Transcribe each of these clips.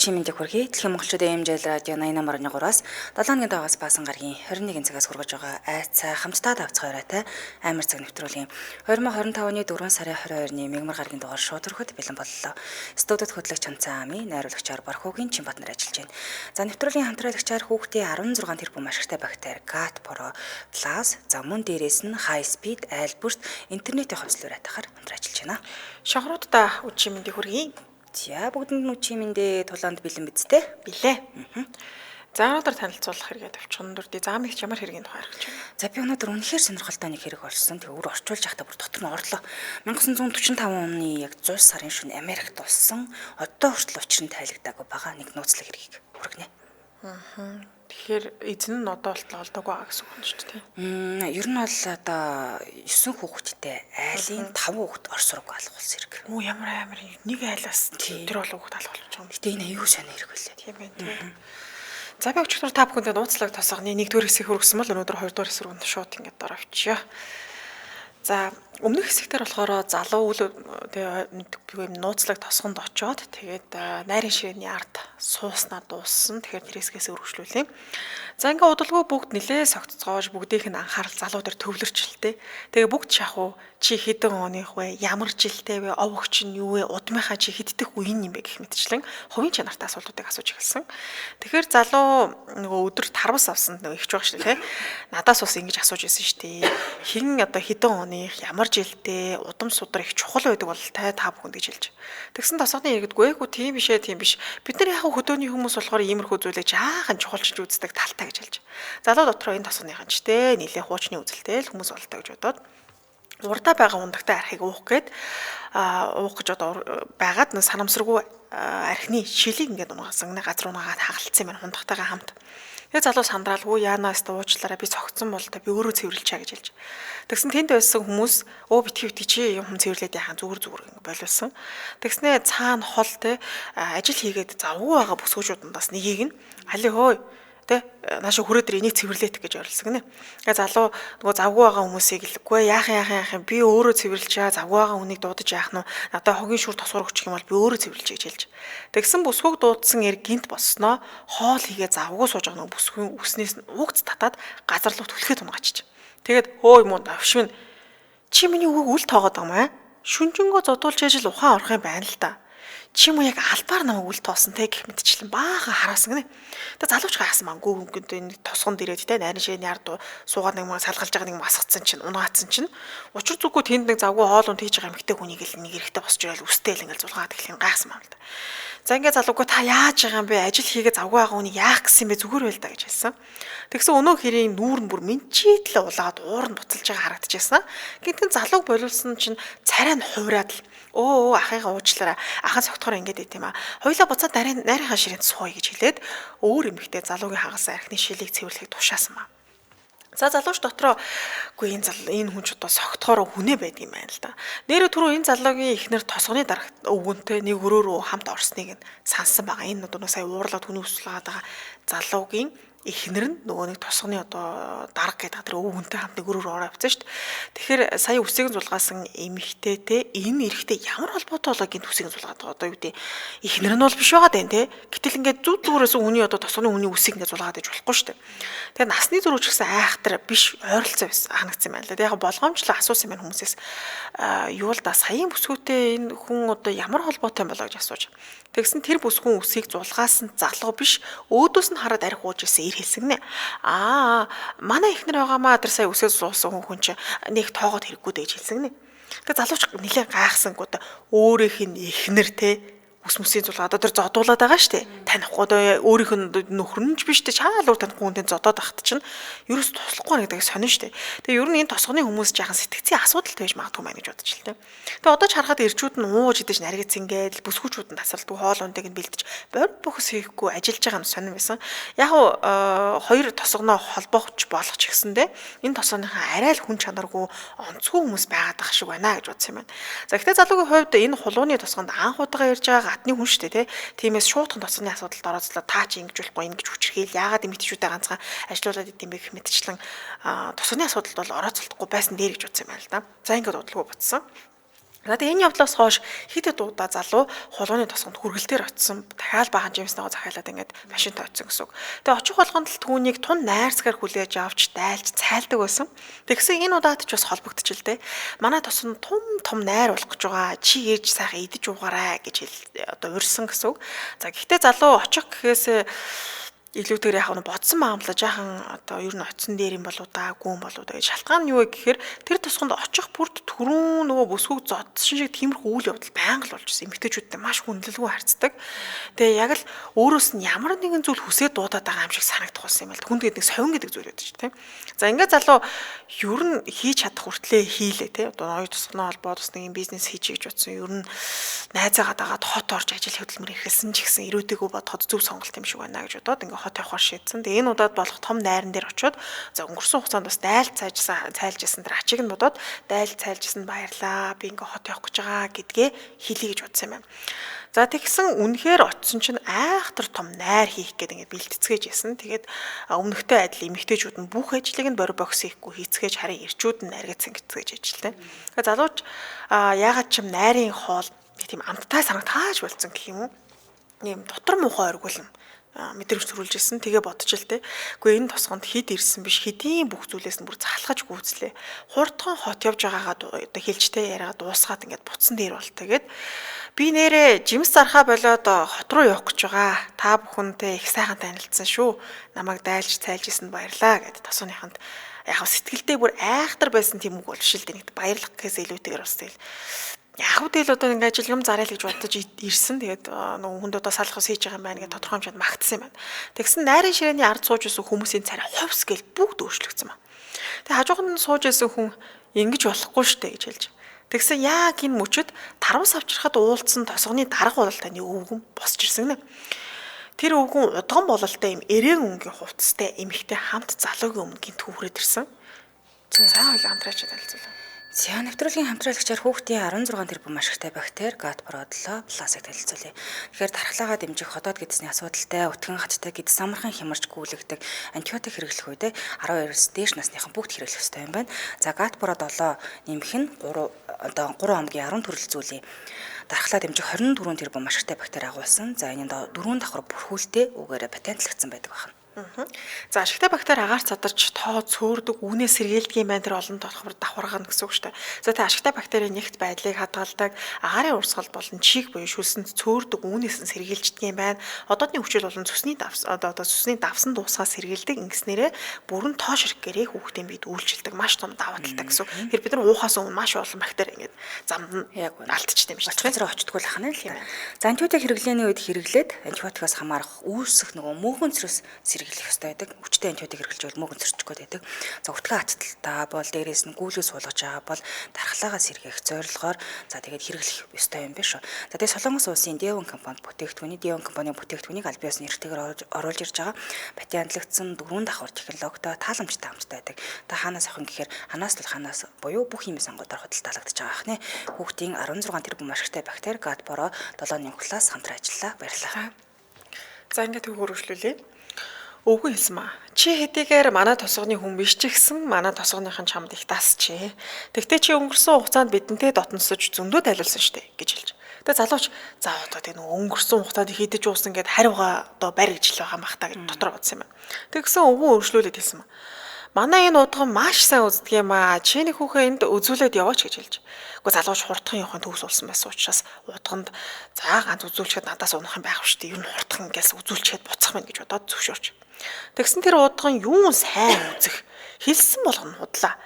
Чимэндээ хүргэе. Дэлхийн монголчуудын эмжил радио 88.3-аас 7-ны даваас баасан гарагийн 21 цагаас хүргэж байгаа айцаа хамтдаа давцгаа оройтой амар цаг нэвтрүүлгийн 2025 оны 4 сарын 22-ны мегмар гарагийн дугаар шууд өрхөд бэлэн боллоо. Студид хөтлөгч Чанцаа Ами, найруулагчаар Бархуугийн Чимбат нар ажиллаж байна. За нэвтрүүлгийн хамтраалагчаар хүүхдийн 16 тэрбум ашигтай бактери ГАТ Pro Plus, за мөн дээрээс нь high speed айлбурт интернетийн хувьслаар атахаар хамтран ажиллаж байна. Шохруудаа үчимэндээ хүргэе. За бүгдэнд нь үчимэндээ тулаанд бэлэн бидтэй. Билээ. За өнөөдөр танилцуулах хэрэгэд авчихсан дүрдээ заамигч ямар хэргийн тухай ярих гэж байна. За би өнөөдөр үнэхээр сонирхолтой нэг хэрэг олсон. Тэг өөр орчуулж явахдаа бүр дотор нь орлоо. 1945 оны яг 100 сарын шөнө Америкт болсон одоо хүртэл учир нь тайлагдаагүй байгаа нэг нууцлаг хэргийг хүргэнэ. Тэгэхээр эзэн нь одоо болтол олдоогүй байгаа гэсэн үг юм шүү дээ. Ер нь бол одоо 9 хүүхэдтэй айлын 5 хүүхэд Орос руу алах болсон хэрэг. Оо ямар нэг айлаас тэр бол хүүхэд алах болж байгаа юм. Гэтэ энэ аюу сайн хэрэг байлаа. Тийм байна. За би өчигдөр та бүхэнд нууцлаг тосгоны 1-р хэсгийг хүргэсэн бол өнөөдөр 2-р хэсэг рүү шууд ингээд дор авчиё. За өмнөх хэсэгтэр болохоор залуу үл тэгээ нууцлаг тосгонд очоод тэгээд найрын ширээний ард сууснаар дууссан. Тэгэхээр тэрээсгээс өргөжлүүлээ. За ингээ удалгүй бүгд нилээ согтцоож бүгдийнх нь анхаарал залуу дээр төвлөрчлээ. Тэгээ бүгд шахуу чи хэдэн оных вэ? Ямар жилтэй вэ? Овогч нь юу вэ? Удмынхаа чи хэддэх үеийн юм бэ гэх мэтчлэн хувийн чанартай асуултуудыг асууж эхэлсэн. Тэгэхээр залуу нөгөө өдөрт харвас авсан нөгөө ихч байгаа шүү дээ. Надаас бас ингэж асууж ирсэн шүү дээ. Хин одоо хэдэн оных, ямар жилтэй, удам судар их чухал байдаг бол та бүхэнд гэж хэлж. Тэгсэн тосгоны иргэдгүй эгүй тийм биш ээ, тийм биш. Бид нар яг хөдөөний хүмүүс болохоор иймэрхүү зүйлийг жаахан чухалчж үздэг талтай гэж хэлж. Залуу дотроо энэ тосгоныхан ч те нэлээ хуучны үзэлтэй л хүмүүс болтой гэж бодоод урдаа байгаа ундагтай архийг уух гээд уух гэж одоо байгаад нэг санамсаргүй архины шилийг ингээд унгасан газар унаагаад хагалцсан юм хундагтайгаа хамт. Тэгээ залуу сандраалгүй яанаас та уучлаарай би цогцсон бол та би өөрөө цэвэрлэчээ гэж хэлж. Тэгсэн тэнд байсан хүмүүс битгий чи юм цэвэрлээд яхан зүгээр ингэ боловсон. Тэгснээ цаана хол те ажил хийгээд завгүй байгаа бүсгүүчүүдээс нэгийг нь али хөөе те наашаа хүрээ дээр энийг цэвэрлээх гэж орилсон гинэ. Тэгээ залуу нөгөө завгүй байгаа хүмүүсийг л үгүй яах юм би өөрөө цэвэрлэчээ завгүй байгаа хүнийг дуудаж яах нь надаа хогийн шүр тосгор өгчих юм бол би өөрөө цэвэрлэчээ гэж хэлж. Тэгсэн бүсгүйг дуудсан эрг гинт босноо хоол хийгээ завгүй сууж байгаа нөгөө бүсгүйн үснээс нь угц татаад газар руу түлхээд унгачиж. Тэгээд хөөе муу давшмын чи миний үгийг үл тоогоод байгаа юм аа. Шүнжэнгөө зодуулж ижил ухаан орох юм байна л та. Чи муу яг албаар намайг үл тоосон те гэх мэтчлэн баахан хараасан гинэ. Тэгээ залууч гайхсан мангүү хөнгөнд энэ тосгонд ирээд те найрын ширээний ард суугаад нэг маа салгалж байгаа нэг масгацсан чинь унагаацсан чинь учир зүггүй тэнд нэг завгүй хоолунд хийж байгаа эмэгтэй хүнийг л нэг эрэхтэй босч ирэл үстэйл ингээл зулгаад эхлэн гайхсан юм л да. За ингээ залуугүй та яаж байгаа юм бэ? Ажил хийгээ завгүй байгаа хүнийг яах гэсэн бэ? Зүгээр байл та гэж хэлсэн. Тэгсэн өнөө хэрийн нүүр нь бүр минчийдлээ улаад уур нь буцалж байгаа харагдчихсан. Гинтэн залууг боловсон чинь царай нь хувраад л ахыгаа уучлаарай. Ахын согтохоор ингээд байт юм аа. Хоёлаа буцаад найрынхаа ширээнд сууя гэж хэлээд өөр эмэгтэй залуугийн хагалсан архины шилийг цэвэрлэхийг тушаасан ба. За залууч дотроо үгүй энэ хүн ч одоо согтохоор хүнээ байдаг юм байна л да. Нэрээ түрүү энэ залуугийн ихнэр тосгоны дарагт өвгөнтэй нэг өрөөрөө хамт орсныг нь сансан байгаа. Энэ одоо сая уурлаад хүний өсөлгээд байгаа залуугийн ихнэр нь нөгөө нэг тосгоны одоо дарга гэдэг тэр өвгөнтэй хамт нэг өрөөр ороо авсан шүү дээ. Тэгэхээр сая үсийг зулгаасан эмэгтэйтэй энэ эрэхтэй ямар холбоотой болоо гинт үсийг зулгаад байгаа. Одоо юу гэдэг ихнэр нь бол биш байгаа даа те. Гэтэл ингээд зүгээрээс хүний одоо тосгоны хүний үсийг ингээд зулгаад иж болохгүй шүү дээ. Тэгээ насны зөрүүч гэсэн айхтар биш ойролцоо байсан ханагдсан байна л да. Яг болгоомжлоо асуусан юм хүмүүсээс юу л да саяын бүсгүйтэй энэ хүн одоо ямар холбоотой юм болоо гэж асууж. Тэгсэн тэр бүсгүйн үсийг зулгаасан залуу биш өөдөөс нь хараад арх ууж ирсэн ир хэлсэн гинэ. Манай ихнэр байгаамаа тэр сая үсээ зулсан хүн чинь нэг тоогоод хэрэггүй дээ гэж хэлсэн гинэ. Тэгээ залууч нэлээд гайхсангууд өөрийнх нь ихнэр те ус мөсийн зулгаад одоо тэр зодуулаад байгаа шүү дээ. Танихгүй одоо өөрийнх нь нөхөр нь ч биш дээ. Чаалуур танихгүй хүн зодоод ахт чинь ерөөс туслахгүй нэгдэг сонин шүү дээ. Тэгээ ер нь энэ тосгоны хүмүүс жаахан сэтгцийн асуудалтай байж магадгүй маа гэж бодож л дээ. Тэгээ одоо ч харахад ирчүүд нь ууж идэж наргиц ингээд бүсгүүчүүд нь тасалдгүй хоол ундыг нь бэлдэж борь бөхс хийхгүй ажиллаж байгаа юм сонин байсан. Яг хоёр тосгоноо холбоогч болох ч гэсэндээ энэ тосгоныхаа арай л хүн чанаргүй онцгүй хүмүүс байгаад байгаа шиг байна гэж бодсон юм байна. За гэхдээ залуугийн хувьд энэ хулууны тосгонд анх удаага ирж байгаа гадны хүн шүү дээ те. Тиймээс шуудхан тосгоны асуудалд орооцлоо таа чи ингэж болохгүй ингэж хүчрхийл яагаад эмэгтэйчүүдээ ганцхан ажилуулад идэм бэ гэх мэтчлэн тосгоны асуудалд бол орооцолдохгүй байсан дээр гэж бодсон юм байна л да. За ингэж бодлого бодсон. Тэгээд энэ явдлаас хойш хитэд удаа залуу хулгууны тосгонд хүргэлтээр очисон. Дахиад бахан жимснэгаа захиалаад ингээд машинтай очисон гэсэн үг. Тэгээд очих болгонд л түүнийг тун найрсгаар хүлээж авч дайлж цайлдаг байсан. Тэгсэн энэ удаад ч бас холбогдчих л дээ. Манай тосгонд том найр болох гэж байгаа. Чи ээж сайхан идэж уугаарай гэж одоо урьсан гэсэн үг. За гэхдээ залуу очих гэхээс илүүтэйгээр яг нь бодсон маамлаа жаахан одоо ер нь оцсон дээр юм болоо да гүн болоо да гэж шалтгаан нь юу вэ гэхээр тэр тусганд очих бүрд түрүүн нөгөө бүсгүйг зодсон шиг тиймэрхүү үйл явдал байнга л болж ирсэн. Эмэгтэйчүүдтэй маш хүндлэлгүй харцдаг. Тэгээ яг л өөрөөс нь ямар нэгэн зүйл хүсээд дуудаад байгаа юм шиг санагдах болсон юм л. Хүнд гэдэг совин гэдэг зүйл байдаг шүү дээ. За ингээд залуу ер нь хийж чадах хүртлээр хийлээ те. Одоо оюу тусганы холбоод бас нэг юм бизнес хийж гэж бодсон. Ер нь найзаагаа дагаад хот орж ажил хөдөлмөр эрхэлсэн ч гэсэн ирээдүйгөө бодоход зөв сонголт юм шиг байна гэж бодоод ингээд хот явахаар шийдсэн. Тэгээ энэ удаад болох том найран дээр очиод за өнгөрсөн хугацаанд бас дайл цайлжсэн тэр ачиг нь бодоод дайл цайлжсанд баярлаа. Би ингээ хот явах гэж байгаа гэдгээ хэлье гэж бодсон юм байна. За тэгсэн үнэхээр очисон чинь айхтар том найр хийх гэдэг ингээ бэлтцгээж ясан. Тэгээд өмнөхтэй адил эмэгтэйчүүд нь бүх ажлыг нь бори бокс хийхгүй хийцгээж харин ирчүүд нь найргаж сэнгицгээж ажилтай. Тэгээд залууч ягаад ч юм найрын хоол тийм амттай санагдаж болцсон гэх юм уу? Ийм дотор муухай оргуулна мэдрэмж төрүүлж ирсэн. Тэгээ бодож л те. Гэхдээ энэ тосгонд хид ирсэн биш хэдийн бүх зүйлээс нь бүр залхаж гүйцлээ. Хурдхан хот явж байгаагаа одоо хэлжтэй яриагаа дуусгаад ингээд буцсан дээр бол тэгээд би нэрээ жимс зархаа болоод хот руу явах гэж байгаа. Та бүхэнтэй их сайхан танилцсан шүү. Намайг дайлж цайлжсэнд баярлаа гэд тосгоныханд яг сэтгэлдээ бүр айхтар байсан тийм үг бол шил дэнэгт баярлах гэхээс илүүтэйгээр бас тэгэл яг үтэл одоо ингээд ажил юм зарай л гэж бодож ирсэн. Тэгээд нөгөө хүнд одоо салах ус хийж байгаа юм байна гэж тодорхой хэмжээнд магтсан юм байна. Тэгсэн найрын ширээний ард сууж исэн хүмүүсийн царай хувс гэл бүгд өөрчлөгдсөн ба. Тэгээд хажуухан нь сууж исэн хүн ингэж болохгүй штэ гэж хэлж. Тэгсэн яг энэ мөчөд тарвас авчрахад уулцсан тосгоны дарга бол таны өвгөн босч ирсэн нэ. Тэр өвгөн удган бололтой юм эрээн өнгийн хувцастай эмэгтэй хамт залуугийн өмнө гинт хүүрээд ирсэн. За хоёул хамтраач танилцуулаа. За нэвтрүүлгийн хамтраалагчаар хүүхдийн 16 тэрбум ашигтай бактери гадпродло пластик танилцуулъя. Тэгэхээр дархлаагаа дэмжих хотоод гэдсний асуудалтай өтгөн хаттай гэд самархан хямарч гүйлэгдэг антибиотик хэрэглэх үедээ 12-с дээш насныхан бүгд хэрэглэх ёстой юм байна. За гадпродло нэмэх нь 3 омгийн 10 төрөл зүйлийн дархлаа дэмжих 24 тэрбум ашигтай бактери агуулсан. За энэ 4 давхар бүрхүүлтэй үгээрээ патентлагдсан байдаг байна. За ашигтай бактери агаар цадарч тоо цөөрдөг үүнээс сэргийлдэг юм байна тэр олон давхаргана гэсэн үг шүү дээ. За тэ ашигтай бактерийн нэгт байдлыг хадгалдаг агаарын урсгал болон чих буюу шүлсэнд цөөрдөг үүнээс нь сэргийлждэг юм байна. Одоодны хүчил болон цусны давсан дуусгаас сэргийлдэг ингэснээрээ бүрэн тоо ширхгэрээ хүүхдийн биед үйлчилдэг маш том даваа талтай гэсэн үг. Тэр бид нар уухаас өмнө маш олон бактери ингээд замд нь яг алдчихдаг юм шиг байна. Очтгүй л ахна л юм. За антибиотик хэрэглээний үед хэрэглээд антибиотикоос хамаарах үүсэх нөгөө мөөгөн цэрс сэргийлэх ёстой байдаг. Хүчтэй антибиотик хэрэглэж бол мөөгөн цэрчэх гээд байдаг. За уртгаа хатталтаа бол дээрээс нь гүйлгээ суулгаж байгаа бол дархлаагаа сэргээх зорилгоор за тэгээд хэрэглэх ёстой юм биш үү. За тэгээд Солонгос улсын Devon компанид Devon компанийн бүтээгдэхүүнийг аль биесны эрхтэйгээр оруулж ирж байгаа патентлагдсан 4 давхар технологитой тааламжтай хамттай байдаг. Та хаанаас авах юм гэхээр хаанаас буюу бүх химийн сонгуульд худалдаж таалагдж байгаа ахны хүүхдийн 16 тэрбум ашигтай бактери гадпоро 7-ны класс хамтран ажиллаа. Баярлалаа. За ингээд хөрвүүлүүлээ. Өвгөн хэлсэн маа. Чи хэдийгээр манай тосгоны хүн биш ч гэсэн манай тосгоныхын чамд их тасч. Тэгтээ чи өнгөрсөн хугацаанд бидэнтэй дотносож зөндөө тайлуулсан штэ гэж хэлж. Тэгээ залууч за одоо тэг өнгөрсөн хугацаанд хідэж уусан гэд хариугаа одоо барь гэж л байгаа мах та гэж дотор бодсон юм байна. Тэгсэн өвгөн өршлүүлээд хэлсэн маа. Манай энэ удган маш сайн үздэг юм аа. Чиний хүүхээ энд үзүүлээд яваач гэж хэлж. Гэхдээ залууч хурдхан явахын төгс болсон байсан учраас удганд за ганц үзүүлчихэд надаас унах юм байх шүү дээ. Ер нь хурдхан ингээс үзүүлчихэд буцах мэн гэж бодоод зөвшөөрч. Тэгсэн тэр удган юун сайн үзэх хэлсэн болгоно худлаа.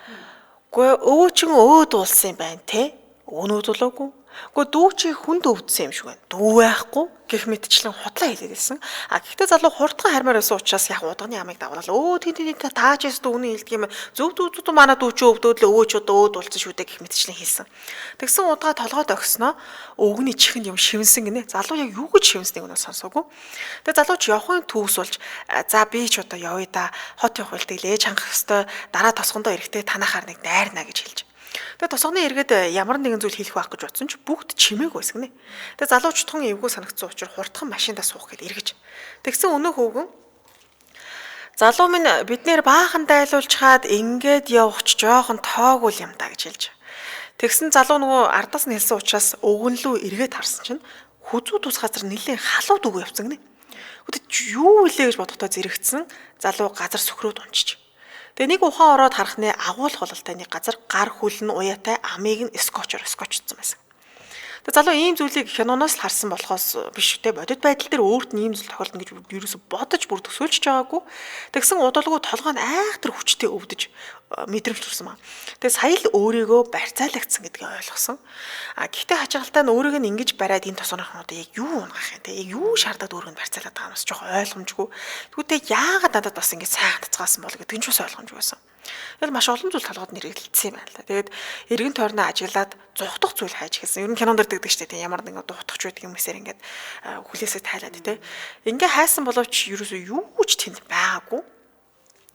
Гэхдээ өвөө чин өөд уулсан юм байна те. Өөнүүд болоогүй. Гэхдээ дүү чи хүнд өвдсөн юм шиг байна. Дүү байхгүй гэх мэтчлэн худлаа хэлээд байсан. А гэхдээ залуу хурдхан хармаар байсан учраас яг удганы ямыг дагуулаад өө тийм тааж яст дүүний хэлдэг юм. Зөв манай дүү чи өвдөөд л өвөө ч өөд уулсан шүү дээ гэх мэтчлэн хэлсэн. Тэгсэн удгаа толгойд огсноо өвгний чихэнд юм шивнсэн гинэ. Залуу яг юу гэж шивнснийг өнөө сонсоогүй. Тэгээ залуу ч явахын төвс болж за би ч одоо явъя да. Хот явах үлдээ ээж хангах ёстой. Дараа тосгондоо эрэхтэй танахаар нэг дайрна гэж хэлж. Тэгээ тосгоны эргээд ямар нэгэн зүйл хийх байх гэж бодсон ч бүгд чимээг байсан гинэ. Тэгээ залуучдхан эвгүй санагдсан учраас хурдхан машиндаа суух гээд эргэж. Тэгсэн өнөө хөөгөн залуу минь бид нэр баахан дайлуулж хаад ингээд явах ч жоохон тоогүй юм да гэж хэлж. Тэгсэн залуу нөгөө ардаас нь хэлсэн учраас өвгөнлөө эргээд харсан чинь хүзүү тус газар нэлээд халууд үгүй явцсан гинэ. Өдөж юу илээ гэж бодохдоо зэрэгцсэн залуу газар сөхрөөд унчиж. Тэгээ нэг ухаан ороод харахны агуулх бололтой нэг газар гар хүл нь уяатай амийг нь скотчсон байсан. Тэгээ залуу ийм зүйлийг киноноос л харсан болохоос биш үү те бодит байдал дээр өөрт нь ийм зүйл тохиолдно гэж ерөөсө бодож бүр төсөөлж байгаагүй. Тэгсэн удалгүй толгой нь айхтар хүчтэй өвдөж мэдрэмж төрсөн маа. Тэгээ сая л өөрийгөө барьцаалагдсан гэдгийг ойлгосон. Гэхдээ хажаалтаа нь өөрийг нь ингэж бариад энэ тосгонохнууд яг юу унгах юм те яг юу шаардаад өөрийг нь барьцаалаад байгаа юм бас жоохон ойлгомжгүй. Тэгвэл яагаад надад бас ингэж сайн хандцгаасан бол гэдэг нь ч бас ойлгомжгүй байсан. Тэгэл маш олон зүйл толгойд нэргэлдсэн юм байна л. Тэгээд эргэн тойрноо ажиглаад зугтах зүйл хайж хэлсэн. Ер нь кинонд дэрдэг шүү дээ. Ямар нэг дуутахч байдаг юм эсээр ингээд хүлээсээ тайлаад те. Ингээ хайсан боловч ерөөсөө юу ч тэнд байгаагүй.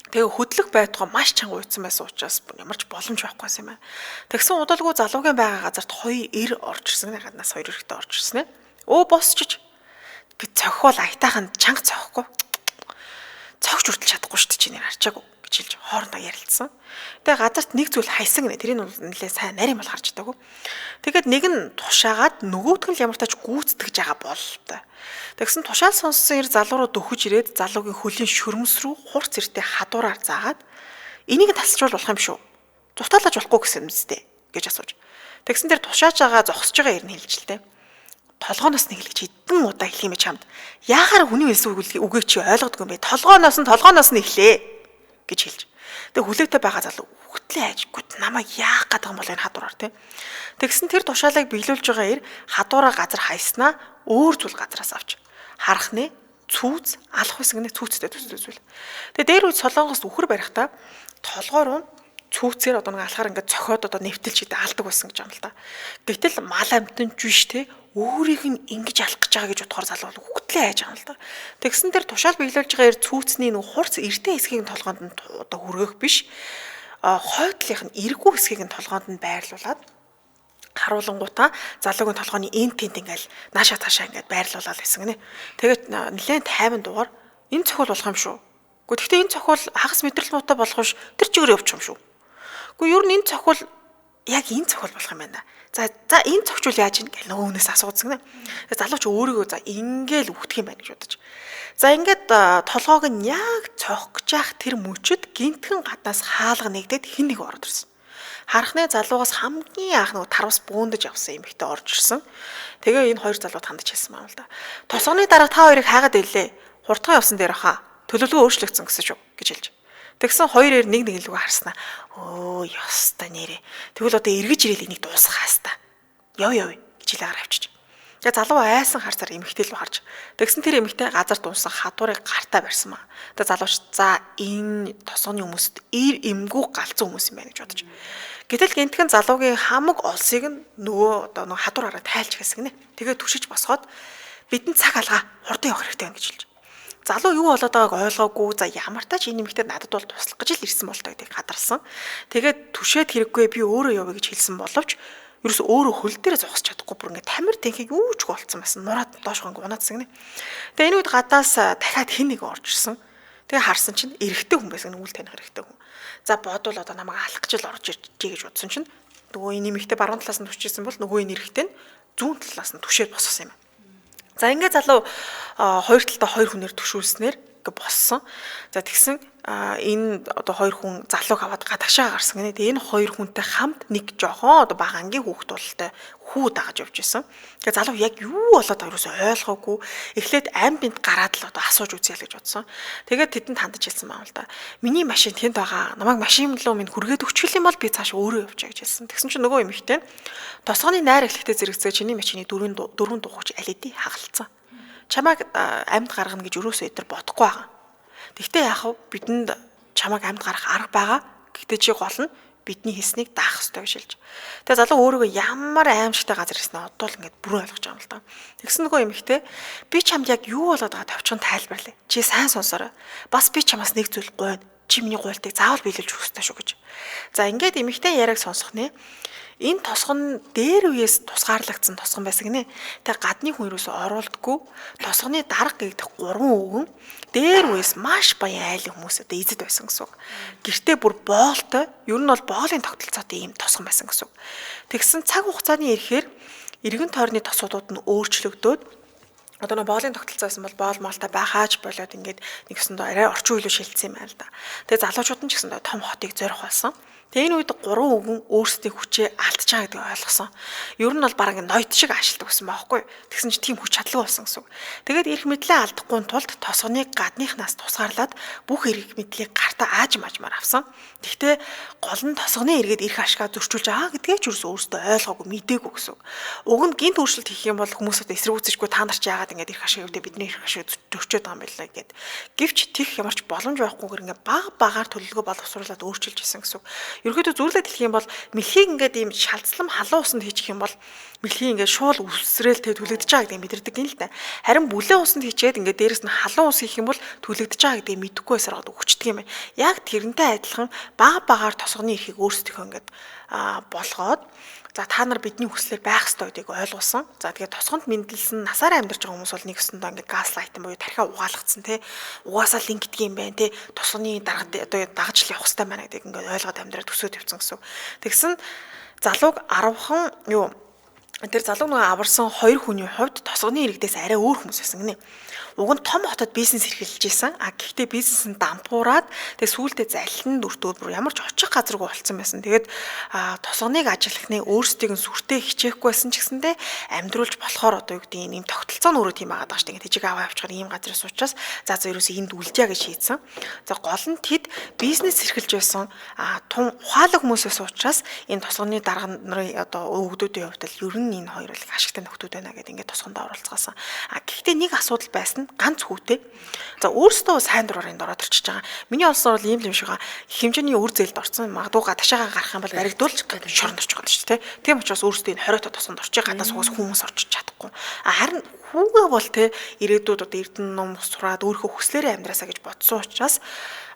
Тэгээ хөдлөх байтугай маш чанга уйдсан байсан учраас ямар ч боломж байхгүйсэн юм байна. Тэгсэн удалгүй залуугийн байгаа газарт хоёр эр орж ирсэн. Гаднаас хоёр эрэгтэй орж ирсэн ээ. Өө босчиж би цохиол аятайхан чанга цохихгүй. Цогч хүртэл чадахгүй шүү дээ чи нэр харчаагүй гэж хэлж хоорондоо ярилцсан. Тэгээ газарт нэг зүйл хайсан гэнэ. Тэрийг нь нэлээ сайн нарийн бол харж даагүй. Тэгээд нэг нь тушаагаад нөгөөдг нь ямар тач гүйцэтгэж байгаа бололтой. Тэгсэн тушаал сонссон ир залуу руу дөхөж ирээд залуугийн хөлийн шөрмөс рүү хурц иртээ хадуураар заагаад энийг тасалжуул болох юм шүү. Зутаалаж болохгүй гэсэн юмстэй гэж асууж. Тэгсэн дээр тушааж байгаа зогсож байгаа ир нь хэлж л дээ. Толгооноос нэг л гэж хэдэн удаа хэлэх юм бэ чамд. Яахаар хүний хэлсэн үгийг чи ойлгодгүй юм бэ? Толгооноос нь эхлээ гэж хэлж. Тэгээ хүлээтэй байгаа залуу үхтлээ ажгүй намайг яах гэдэг юм бол энэ хадуураар тий. Тэгсэн тэр тушаалыг биелүүлж байгаа ир хадуураа газар хайснаа өөр зүйл газараас авч харахны цүүц алах байсан гэнэ цүүцтэй төсөл. Тэгээ дээр үед солонгост үхэр барихтаа толгой руу цүүцээр одоо нэг алхаар ингээд цохиод одоо нэвтэлж идэ алдаг байсан гэж юм л та. Гэтэл мал амтэн жиш те өөрийг нь ингэж алах гэж байгаа гэж бодохоор залуу хүүхдлээ хайж байгаа юм л та. Тэгсэн тэр тушаал биелүүлж байгаа ир цүүцний нэг хурц эртний хэсгийг нь толгоонд нь одоо хүргэх биш. Хойдлынх нь эргүү хэсгийг нь толгоонд нь байрлуулад харуулангуудаа залуугийн толгойн энэ тент ингээл нааша таашаа ингээд байрлуулаад байсан гинэ. Тэгээд нэлээд тайван дугаар энэ цохол болох юм шүү. Гэхдээ энэ цохол хагас мэдрэл муутай болох биш тэр чигээр явчих юм шүү. Гэхдээ ер нь энэ цохол яг энэ цохол болох юм байна. За энэ цогчвол яаж ийн гэл нөгөөнөөс асууцсан гинэ. Тэгээд залууч өөрийгөө за ингээл үхтэх юм байна гэж бодож. За ингээд толгойг нь яг цохих гэж яах тэр мөчөд гинтхэн гаднаас хаалга нэгдээд хин нэг ороод ирсэн. Харахны залуугаас хамгийн анх нөгөө тарвас бөөндөж авсан юм ихтэй орж ирсэн. Тэгээ энэ хоёр залууд хандж хэлсэн байна л да. Тосгоны дараа та хоёрыг хаагаад ирлээ. Хурдхан явсан дээр хаа. Төлөвлөгөө өөрчлөгдсөн гэсэн шүү гэж хэлж. Тэгсэн хоёр эр нэг лүгөө харснаа. Өө ёстой нэрээ. Тэгвэл одоо эргэж ирээл энийг дуусгах хаастаа. Яв гэж хэлээр авчиж. Тэгээ залуу айсан харсаар эмэгтэй л харж. Тэгсэн тэр эмэгтэй газар дунсан хадуурыг гартаа барьсан маа. Тэгээ залууч за энэ тосгоны хүмүүст ир эмгүү галзуу хүмүүс юм байна гэж бодож. Гэтэл гинтгэн залуугийн хамаг олсыг нөгөө одоо нөгөө хадуур хараа тайлж хэлсэн гинэ. Тэгээ түшиж босгоод бидэнд цаг алгаа хурдан явах хэрэгтэй байна гэж хэлж. Залуу юу болоод байгааг ойлгоогүй. За ямар тач энэ нэмэгтэй надад бол туслах гэж л ирсэн бол тоо гэдгийг хадарсан. Тэгээд түшээд хэрэггүй би өөрөө явъя гэж хэлсэн боловч ерөөс өөрөө хөл дээрээ зогсож чадахгүй бүр ингээд тамир тэнхийг юу ч болцсон байсан. Нураад доошгоо унаадсан гинэ. Тэгээ энэ үед гадаас дахиад хэн нэг орж ирсэн. Тэгээ харсан чинь эрэгтэй хүн байсан. Үл таних эрэгтэй хүн. За бодвол одоо намайг алах гэж л орж иржээ гэж бодсон чинь нөгөө энэ нэмэгтэй баруун талаас нь түшижсэн бол нөгөө энэ эрэгтэй нь зүүн талаас нь түшээд босгосон юм. За ингээд залуу хоёр талдаа хоёр хүнээр түшүүлснээр ингээд боссон. За тэгсэн энэ одоо хоёр хүн залууг аваад гадагшаа гарсан гэнэ. Тэгээ энэ хоёр хүнтэй хамт нэг жоохон одоо бага ангийн хүүхд болтой хүү дагаж явж исэн. Тэгээ залуу яг юу болоод ерөөсөй ойлгоогүй. Эхлээд амбинд гараад л одоо асууж үзье л гэж бодсон. Тэгээд тэдэнд хандаж хэлсэн маа л да. Миний машин тэнд байгаа. Намайг машин руу минь хүргээд өчгөл юм бол би цааш өөрөө явчаа гэж хэлсэн. Тэгсэн чинь нөгөө эмэгтэй тосгоны найр эхлэхдээ зэрэгцээ чиний машины дөрвөн дугуйч алиди хагалцсан. Чамайг амьд гаргана гэж өрөөсөө өдр бодохгүй байгаа. Тэгтээ яах вэ? Бидэнд чамайг амьд гарах арга байгаа. Гэхдээ чи гол нь бидний хийснийг даах ёстой гэж хэлж. Тэгээ залуу өөрийгөө ямар аимшигтай газар ирснээ одоо л ингээд бүрэн ойлгож байгаа юм л да. Тэгсэн нөгөө эмэгтэй би чамд яг юу болоод байгаа товчхон тайлбарлая. Чи сайн сонсоорой. Бас би чамаас нэг зүйл гуйна. Чи миний гуйлтыг заавал биелүүлж өгөх ёстой шүү гэж. За ингээд эмэгтэй яриаг сонсох нэ. Энэ тосгон дээр үеэс тусгаарлагдсан тосгон байсан гинэ. Тэгээ гадны хүн юусоо оруулдаггүй. Тосгоны дарга гэгдэх 3 өвгөн дээр үеэс маш баян айлын хүмүүс одоо эзэд байсан гэсэн үг. Гэртээ бүр боолтой, ер нь бол боолын тогтолцоотой ийм тосгон байсан гэсэн үг. Тэгсэн цаг хугацааны ирэхээр эргэн тойрны тосгодууд нь өөрчлөгдөөд одоо нэг боолын тогтолцоосон бол боол моолтой байхаач болоод ингээд нэгсэндээ арай орчин үеийн шилжсэн юм байна л да. Тэгээ залуучууд нь ч гэсэндээ том хотыг зорих болсон. Тэгээ энэ үед 3 өвгөн өөрсдийн хүчээ алдчихаа гэдгийг ойлгосон. Ер нь бол бараг ноёд шиг ажилтдаг гэсэн баахгүй. Тэгсэн чинь тийм хүч чадлага болсон гэсэн үг. Тэгээд эрх мэдлээ алдахгүй тулд тосгоныг гадныхнаас тусгаарлаад бүх эрх мэдлийг гартаа ааж мажмаар авсан. Тэгтээ гол нь тосгоны эргээд эрх ашгаа зөрчүүлж байгаа гэдгээ ч өөрсдөө ойлгоогүй мэдээгүй гэсэн үг. Уг нь гинт өөрчлөлт хийх юм бол хүмүүсд эсэргүүцэжгүй та нар ч яагаад ингэж эрх ашиг өвдөө бидний эрх ашиг зөрчөөд байгаа юм бэ лээ гэд. Гэвч тех ямарч боломж байхгүйгээр ингээ багаар төлөвлөгөө боловсруулаад өөрчилж исэн гэсэн үг. Ерөнхийдөө зөвлөд хэлэх юм бол мэлхийг ингээд ийм шалцлам халуун усанд хийчих юм бол мэлхий ингээд шуул үсрээл тэ түлэгдэж байгаа гэдгийг мэдэрдэг юм л да. Харин бүлээн усанд хийчээд ингээд дээрэс нь халуун ус хийх юм бол түлэгдэж байгаа гэдгийг мэдгүй байсаар өгчдөг юм байна. Яг тэрнтэй адилхан багаар тосгоны эрхийг өөрсдийнхөө ингээд болгоод за та нар бидний хүслээр байх ёстой гэдгийг ойлгуулсан. За тэгээд тосгонд мэдлэлсэн насаараа амьдарч байгаа хүмүүс бол нэг өсөндөө ингээд газлайтан буюу тархиа угаалгацсан тий. Угаасаа л ингэдэг юм байна тий. Тосгоны дарга одоо дагаж л явах ёстой байна гэдгийг ингээд ойлгоод амьдраад төсөөд явцсан гэсэн. Тэгсэн залууг 10хан юу тэр залуу нэг аварсан 2 хүний хувьд тосгоны иргэдээс арай өөр хүмүүс байсан гинэ. Уг нь том хотод бизнес эрхэлж исэн. Гэхдээ бизнес нь дампуураад тэгээ сүүлдээ залхин дүртүүд бүр ямар ч очих газаргүй болцсон байсан. Тэгээд тосгоныг ажиллахны өөрсдийг нь сүртэй хичээхгүй байсан ч гэсэндээ амьдруулж болохоор одоо юу гэдэг ийм тогтолцоо нь өөрөө тийм байгаа даа шүү дээ. Тэжиг аваа авчихаар ийм газраас учраас за ерөөсөө энд үлдээ гэж шийдсэн. За гол нь тэд бизнес эрхэлж байсан тун ухаалаг хүмүүс байсан учраас энэ тосгоны дарга нарын одоо өвгдүүдийн хувьд л ер нь энэ хоёр л ашигтай нөхдүүд байна гэдэг ингээд тосгонд оролцгаасан. Гэхдээ нэг асуудал байсан ганц хүүтэй. За өөрөөсөө сайн дураар энд ороод ирчихэж байгаа. Миний олсоор бол ийм юм шиг хэмжээний үр зээлд орсон. Магадгүй гадаашаага гарах юм бол баригдуулж шоронд орчих гээд шүү дээ. Тийм учраас өөрөөсөө энэ 20-т тосгонд орчих гадаас уус хүмүүс орчих чадахгүй. Харин хүүгээ бол те ирээдүйд одоо эрдэнэ ном сураад өөрийнхөө хүслээрээ амьдраасаа гэж бодсон учраас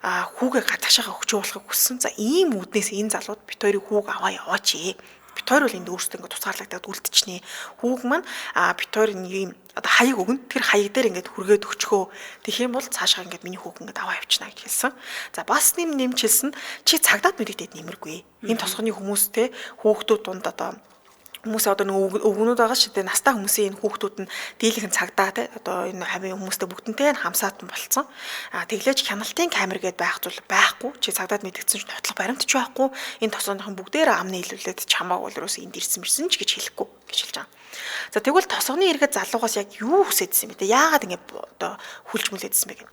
хүүгээ гадаашаага өгч явуулахыг хүссэн. За ийм үднээс энэ залууд бит хоёрыг хүүг аваа яваач. Бит хоёр бол энд өөрсдөө ингээд тусгаарлагдаад үлдчихнэ. Хүүг маань бит хоёр ийм одоо хаяг өгнө. Тэр хаяг дээр ингээд хүргээд өчхөө. Тэгэх юм бол цаашаа ингээд миний хүүг ингээд аваа явчихна гэж хэлсэн. За бас нэмж хэлсэн чи цагдаад мэдэгдээд нэмэргүй. Энэ тосгоны хүмүүстэй хүүхдүүд дунд одоо хүмүүс одоо нэг өвгнүүд байгаа шүү дээ. Настай хүмүүсийн энэ хүүхдүүд нь дийлэнх цагдаа те одоо энэ хамын хүмүүстэй бүгднтэй хамсаатан болцсон. Тэглэж хяналтын камер гээд байх зүйл байхгүй. Чи цагдаад мэдгдсэн ч нотлох баримт ч байхгүй. Энэ тосгоныхон бүгдээр амны илүүлээд чамааг бол ерөөсөө энд ирсэн ч гэж хэлэхгүй гэж хэлж байгаа. За тэгвэл тосгоны иргэд залуугаас яг юу хүсэжсэн бэ те? Яагаад ингэ одоо хүлж мүлээдсэн бэ гэх.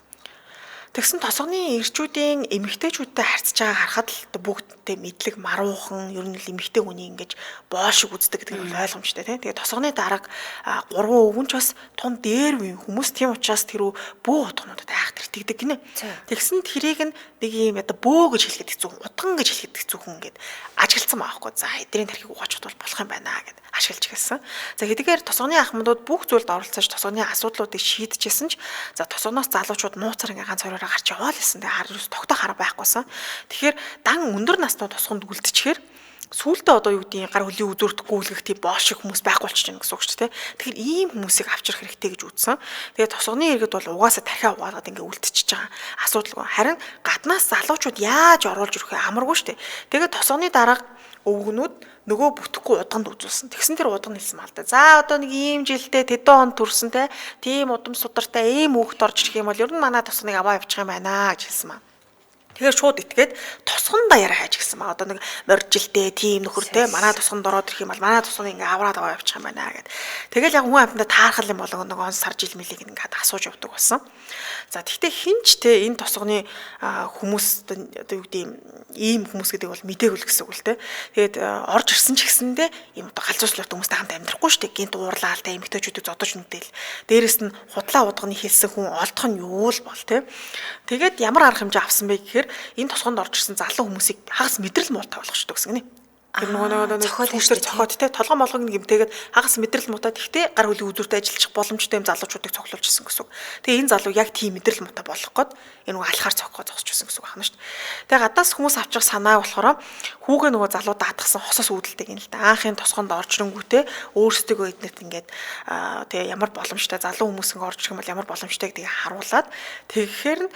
Тэгсэн тосгоны эрчүүдийн эмэгтэйчүүдтэй харьцаж байгаа харахад л бүгдтэй мэдлэг маруухан ер нь л эмэгтэй хүний ингэж боол шиг үздэг гэдэг нь ойлгомжтой тийм. Тэгээд тосгоны дарга 3 өвгөн ч бас тун дээр үе хүмүүс тийм учраас тэр бөө утгануудад айхтар тэгдэг гинэ. Тэгсэн тэрийг нэг юм одоо бөө гэж хэлэхэд хэцүү, утган гэж хэлэхэд хэцүү хүн ингээд ажиглцсан байхгүй. За эдрийн тархийг угаачихвал болох юм байна гэд ашиглаж гэлсэн. За хэдийгээр тосгоны ахмадууд бүх зүйлд оролцож тосгоны асуудлуудыг шийдэжсэн ч за тосгоноос залуучууд нууцаар ингээ ганц хоёроо гарч яваа л гэсэн. Тэгээ харус тогтоо хараа байхгүйсэн. Тэгэхээр дан өндөр насны тосгонд үлдчихээр сүүлдээ одоо юу гэдгийг гар хөлийн үзүүртэхгүй үлгэх тийм боол шиг хүмүүс байхгүй болчихно гэсэн үг шүү дээ. Тэгэхээр ийм хүмүүсийг авчрах хэрэгтэй гэж үзсэн. Тэгээ тосгоны иргэд бол угаасаа тархиа угаагаад ингээ үлдчихэж байгаа асуудалгүй. Харин гаднаас залуучууд яаж оруулж ирэхээ амаргүй шүү дээ. Тэгээ тосгоны дарга өвгнүүд нөгөө бүтэхгүй удганд үзүүлсэн. Тэгсэн тэр удган хэлсэн мал да. За одоо нэг ийм жилдээ тэдэн он төрсөн те. Тийм удам судартай ийм хүүхд орж ирэх юм бол ер нь манай тосгоныг аваа явуучих юм байна гэж хэлсэн маа. Тэгэхээр шууд итгээд тосгон даяар хайж гисэн маа. Одоо нэг моржилтэй тийм нөхөртэй манай тосгонд ороод ирэх юм бол манай тосгоныг ингээ аваад аваа явуучих юм байна гэд. Тэгэл яг хүн амьтанда таархал юм болго нэг он сар жил мэлийг ингээ асууж явдаг болсон. За тэгтээ хинч те энэ тосгоны хүмүүс одоо юу гэдэг ийм хүмүүс гэдэг бол мдээгүй л гэсэн үг л те. Тэгээд орж ирсэн ч гэсэндээ ийм одоо галзуучлалт хүмүүстэй хамт амьдрахгүй шүү дээ. Гинт уурлаалтай эмэгтэйчүүдийг зодож нүдэл. Дээрэс нь худлаа удганы хэлсэн хүн олдох нь юу л бол те. Тэгээд ямар арга хэмжээ авсан бэ гэхээр энэ тосгонд орж ирсэн залуу хүмүүсийг хагас мэдрэл муутай болгочтой гэсэн гинэ. Тэр нөгөө цохоод цохоод цохоод те толгой молгог гэмтээгээд хагас мэдрэл мутаад ихтэй гар хөлийн үзүүртэй ажиллах боломжтой юм залуучуудыг цоглуулж ирсэн гэсэн үг. Тэгээ энэ залуу яг тийм мэдрэл мутаа болох гээд энэ нөгөө алхаар цохгоо зогсож ирсэн гэсэн үг байна шүү дээ. Тэгээ гадаас хүмүүс авчих санаа болохоор хүүгээ нөгөө залуу даатгсан хосос үүдэлдэг юм л да. Аахын тосгонд орчрөнгүүтээ өөрсдөө эднэт ингээд тэгээ ямар боломжтой залуу хүмүүс ингээд орж ирэх юм бол ямар боломжтой гэдгийг харуулад тэгэхээр нь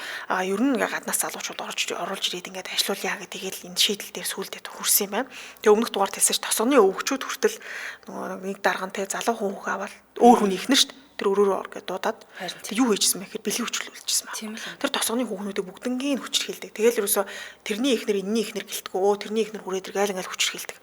ер нь ингээд гаднаас залуучууд оруулж ирээд ингээд ажиллаулъя гэдгийг энэ шийдэл дээр сүүлдээ хүрсэн юм байна. Тэгээ өмнөх дугаар хэлсэн ш тосгоны өвгчүүд хүртэл нөгөө нэг дарган те залуу хүүхэг аваад өөр хүний ихнэр ш тэр өрөөрөө ор гэж дуудаад юу хийжсэн бэ гэхээр бэлгийн хүчлүүлжсэн байна. Тэр тосгоны хүүхнүүдийг бүгднгийн хүчрхийлдэг. Тэгэл ерөөсө тэрний ихнэр энэний ихнэр гэлтгөө тэрний ихнэр хүрээд гайл ингээл хүчрхийлдэг.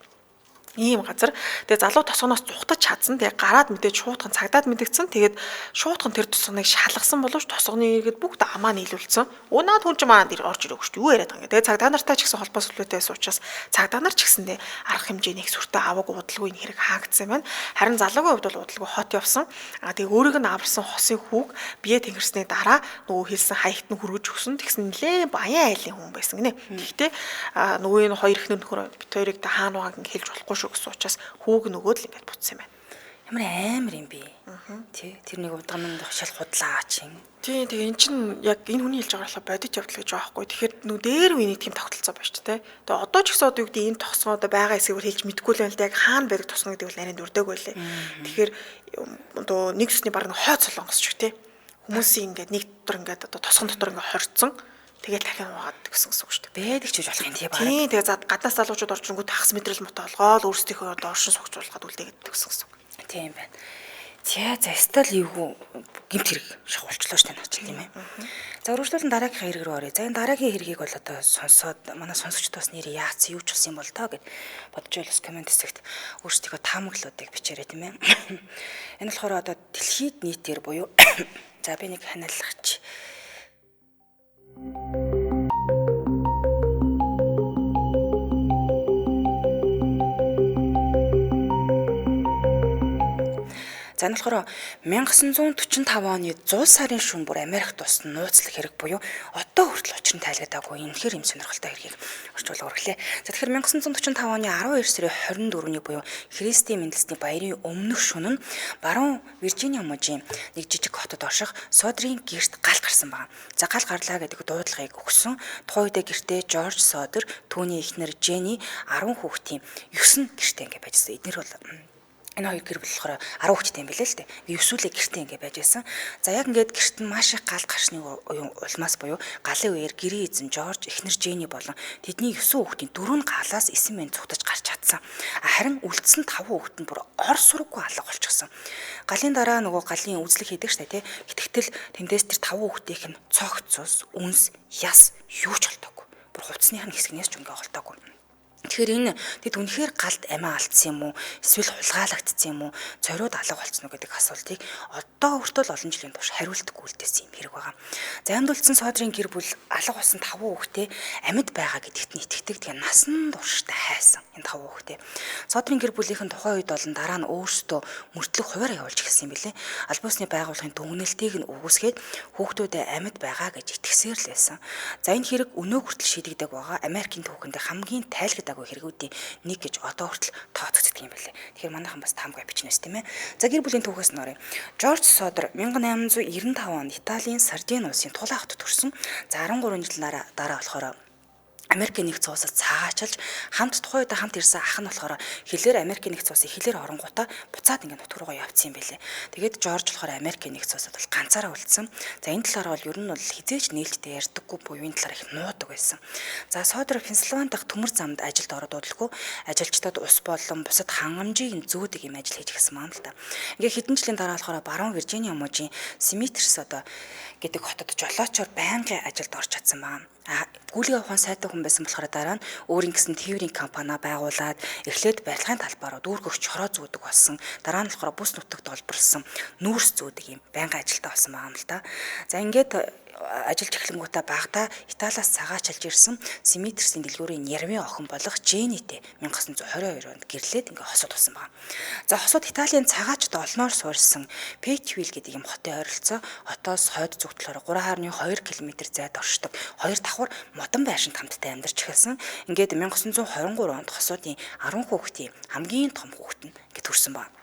Ийм газар тэгээ залуу тосгоноос зүхтаж чадсан тэгээ гараад мэдээж шуутхан цагдаад мэдгдсэн тэгээд шуутхан тэр тосгоныг шалгасан боловч тосгоны иргэд бүгд амаа нийлүүлсэн унаад хүн ч маань орж ирээгүй шүү дээ юу яриад байгаа юм. Тэгээ цагдаа нартай ч гэсэн холбоо сүлбэтээс учраас цагдаа нар ч гэсэндээ арга хэмжээний их сүртэй аваг удалгүй хэрэг хаагдсан байна. Харин залуугийн хувьд бол удалгүй хот явсан. Тэгээ өөрийг нь аварсан хосын хүүг бие тэнгэрсний дараа нөгөө хэлсэн хаягт нь хүргэж өгсөн. Тэгсэн нэлээ баян айлын хүн байсан гинэ. Гэхдээ нөгөө энэ хоёр ихнэр нөхөр бит хоёрыг та хаана байгааг хэлж болохгүй гэсэн учраас хүүг нөгөөд л ингээд буцсан юм байна. Ямар амар юм бэ? Тий, тэр нэг удамын шал худлаа чин. Тий, тэгээ эн чинь яг энэ хүний хэлж байгаачлаа бодит явдал гэж байгаа хгүй. Тэгэхээр нүү дээр үений тийм тогтолцоо байна шүү дээ. Тэгээ одоо ч гэсэн одоо юу гэдэг энэ тосгоо одоо байгаа эсэгээр хэлж мэдгүй л байна л да. Яг хаана байдаг тосгоо гэдэг бол нарийн дүрдэг байлээ. Тэгэхээр одоо нэг сүсний баг хойд солонгос ч гэх тий. Хүмүүсийн ингээд нэг дотор ингээд одоо тосгон дотор ингээд хорцсон. Тэгээд дахин угаад гэсэн үг шүү дээ. Бэдэг ч гэж болох юм тий баг. Тий, тэгээ гаднаас залуучууд орж ирэнгүүт хагас мэдрэл мут олгоод өөрсдийнхөө одоо оршин суугчруулахад үлдээгээд гэсэн үг. Тийм байна. За стал эвгүй гэмт хэрэг шахуулчлаа шүү дээ наач тийм ээ. За үргэлжлүүлэн дараагийнхаа хэрэг рүү оръё. За энэ дараагийн хэргийг бол одоо сонсоод манай сонсогчд бас нэр яац юу ч болсон юм бол тоо гэд бодож байлс комент хэсэгт өөрсдийнхөө таамаглалуудыг бичээрэй тийм ээ. Энэ болохоор одоо дэлхийд нийтээр буюу за би нэг ханиалгач. За энэ болохоор 1945 оны 100 сарын шөнө бүр Америкт болсон нууцлах хэрэг буюу одоо хүртэл учир нь тайлгадаагүй энэхэр юм сонирхолтой хэргийг орчуулга өргөлээ. За тэгэхээр 1945 оны 12 сарын 24-ний буюу Христийн мэндэлсний баярын өмнөх шөнө нь баруун Виржиниа мужийн нэг жижиг хотод орших Содерийн гэрт гал гарсан байна. За гал гарлаа гэдэг дуудлагыг өгсөн. Тухайн үедээ гэртээ Жорж Содер, түүний эхнэр Женни, 10 хүүхдийн 9 гэртээ ингэ байжсэн. Эднэр бол энэ хоёр гэр бүл болохоор 10 хүүхэдтэй юм билээ л дээ. 9 гэртээ ингэ байж байсан. За яг ингээд гэрт нь маш их гал гарсны улмаас буюу галын үеэр гэрийн эзэн Жорж, эхнэр Женни болон тэдний 9 хүүхдийн 4 галаас 9 мэн цугтаж гарч чадсан. Харин үлдсэн 5 хүүхэд нь бүр ор сурггүй алга болчихсон. Галын дараа нөгөө галын үзлэг хийдэг штэ тий. Итгэвтэл тэндээс тэр 5 хүүхдийнх нь цогт цус, үнс, яс юу ч холдоогүй. Бүр хувцсных нь хэсгнээс ч ингээ холдоогүй. Тэгэхээр энэ тэд үнэхээр галд амиа алдсан юм уу? Эсвэл хулгайлагдсан юм уу? Зориуд алга болцсон уу гэдэг асуултыг одоо хүртэл олон жилийн турш хариултгүй үлдээсэн юм хэрэг байгаа. За амд үлдсэн Содерийн гэр бүл алга болсон 5 хүүхдээ амьд байгаа гэдэгт нь итгэдэг. Тэгээ насан туршдаа хайсан энэ 5 хүүхдээ. Содерийн гэр бүлийнхэн тухайн үед болон дараа нь өөрсдөө мөртлөг хуваараа явуулж гисэн юм билээ. Албан ёсны байгууллагын дүгнэлтийг нь үгүйсгээд хүүхдүүдээ амьд байгаа гэж итгэсээр л байсан. За энэ хэрэг өнөө хүртэл шийдэгдэг байгаа. Америкийн түүхэнд хамгийн тайлгадаагүй хэрэгүүдийн нэг гэж одоо хүртэл тооцогддог юм байна. Тэгэхээр манайхан бас таамаг бичнэс тийм ээ. За гэр бүлийн түүхээс нөрөө. Жорж Содер 1895 онд Италийн Сардин улсын Тулаа хотод төрсөн. За 13 жил дараа болохоор Америкийн нэгдсэн улсад цаашаалж хамт тухайн үед хамт ирсэн ах нь болохоор хилээр Америкийн нэгдсэн улсын хилээр оронгуудаа буцаад ингээд нутг руугаа явцсан юм байлээ. Тэгээд Жорж болохоор Америкийн нэгдсэн улсад бол ганцаараа үлдсэн. За энэ талаар бол ер нь бол хизээч нээлттэй ярьдаггүй буюу энэ талаар их нуудаг байсан. За Содер Пенсильвани дахь төмөр замд ажилд ороод удалгүй ажилчдад ус болон бусад хангамжийг зөөдөг юм ажил хийж гисэн маань л да. Ингээ хэдэн жилийн дараа болохоор баруун Виржиниа мужийн Смитерс одоо гэдэг хотод жолоочоор байнгын ажилд орж чадсан байна. Гүйлгээ ухаан сайтай хүн байсан болохоор дараа нь өөрийн гэсэн тээврийн компани байгуулад эхлээд барилгын талбаар дүүргөх чороо зүүдэг болсон. Дараа нь болохоор бүс нутагт олборлсон нүүрс зүүдэг юм байнгын ажилтаа болсон байгаа юм л да. За ингээд ажиллаж эхлэнгүүтээ багада Италиас цагаачилж ирсэн Симитрсийн дэлгүүрийн Нермийн охин болох Женитэй 1922 онд гэрлээд ингээ хосууд болсон байна. За хосууд Италийн цагаачд олноор суурьсан Петвил гэдэг юм хотын ойролцоо хотоос хойд зүгтлөөр 3.2 км зайд оршдог хоёр давхар модон байшинт хамтдаа амьдарч эхэлсэн. Ингээд 1923 онд хосуудын 10 хүүхдийн хамгийн том хүүхэд нь ингээ төрсэн байна.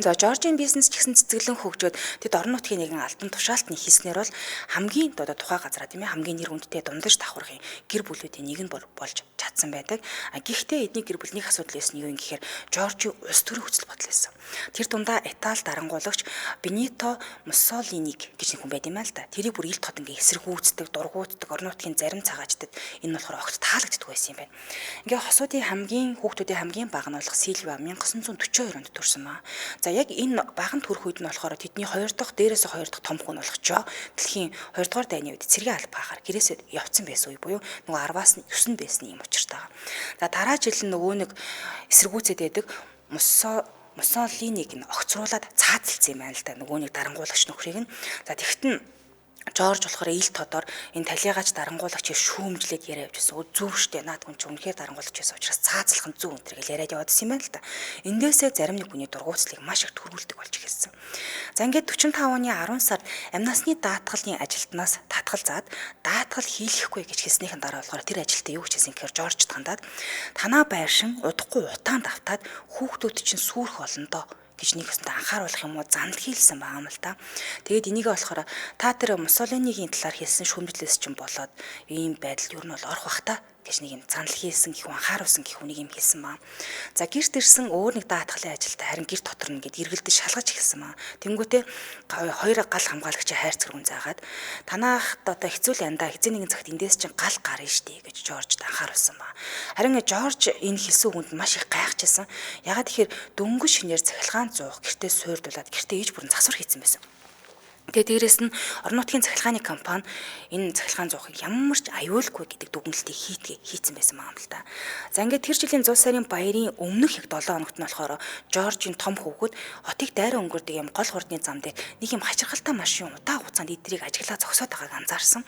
За Жоржийн бизнес ч гэсэн цэцэглэн хөгжөөд тэд орон нутгийн нэгэн албан тушаалтны хийснээр бол хамгийн одоо тухай газараа тийм ээ хамгийн нэр хүндтэй дундаж давхархын гэр бүлүүдийн нэг нь болж чадсан байдаг. Гэхдээ эдний гэр бүлний асуудал байсан нь юу юм гэхээр Жоржийн улс төрийн хүчил бодол байсан. Тэр дундаа Итали дарангуулагч Бенито Муссолиник гэж нэг хүн байт юм аа л да. Тэрийг бүр ил тод ингээ эсэргүүцдэг, дургуутдаг орон нутгийн зарим цагаачдад энэ болохоор огт таалагддаг байсан юм байна. Ингээ хосуудын хүүхдүүдийн хамгийн бага нь болох Сильва 1942 онд төрсэн маа. За яг энэ баган төрөх үед нь болохоор тэдний хоёр дахь том хүн болох Жо дэлхийн 2 дугаар дайны үед цэргийн алба хахаар гэрээсээ явцсан байсан үе буюу нөгөө 10-аас нь 9 байсан юм учиртай. За дараа жил нь нөгөө нэг эсэргүүцэд байдаг Муссолиник нь огцруулаад цаацалсан юм байна л да. Нөгөө нэг дарангуулагч нөхрийг нь. За тэгтэн Жорж болохоор ил тодор энэ талигач дарангуулагчийг шүүмжлээд яриа явжсэн. Зөв штэ наад хүн ч үнэхээр дарангуулагч байсан учраас цаацлах нь зөв өнтер гэж яриад яваадсан юм байна л да. Эндээсээ зарим нэг хүний дургуутслыг маш их төрүүлдэг болж эхэлсэн. За ингээд 45 оны 10 сард амнасны даатгалын ажилтнаас татгал заад даатгал хийлэхгүй гэж хэлснийхэн дараа болохоор тэр ажилтаа юу гэж хэлсэн гэхээр Жорж тандаад танаа байршин удахгүй утаан давтаад хүүхдүүд чинь сүрх олондоо гэж нэг өсөнд анхааруулах юм уу зандал хийлсэн байгаа юм л та. Тэгээд энийг болохоор та тэр Муссолинигийн талаар хэлсэн шүүмжлээс чинь болоод ийм байдал юу нь бол орох бах та гэж нэг юм зандал хийсэн гэх анхааруулсан гэх үнийг юм хэлсэн маа. За гэрт ирсэн өөр нэг даатгалын ажилтаа харин гэр дотор нь ингээд эргэлдэж шалгаж эхэлсэн маа. Тэнгүүтээ хоёр гал хамгаалагчийн хайр цэргүүн заагаад танаахт одоо хэцүү л янда хэзээ нэгэн цагт эндээс чинь гал гарна штий гэж Жоржд анхааруулсан маа. Харин Жорж энэ хэлсэн үгэнд маш их гайхажсэн. Ягаад тэгэхээр дөнгөж шинээр цахилгаан зуух гэртээ суурдуулаад гэртээ ээж бүрэн засвар хийсэн байсан. Тэгээд дээрэс нь орон нутгийн цахилгааны компани энэ цахилгаан зуухыг ямар ч аюулгүй гэдэг дүгнэлтийг хийцэн байсан юм л да. За ингээд тэр жилийн 100 сарын баярын өмнөх яг 7 хоногт нь болохоор Жоржийн том хүүхэд хотыг дайраа өнгөрдөг юм гол хурдны зам дээр нэг юм хачирхалтай машин удаан хугацаанд эдрийг ажиглаа зогсоод байгааг анзаарсан.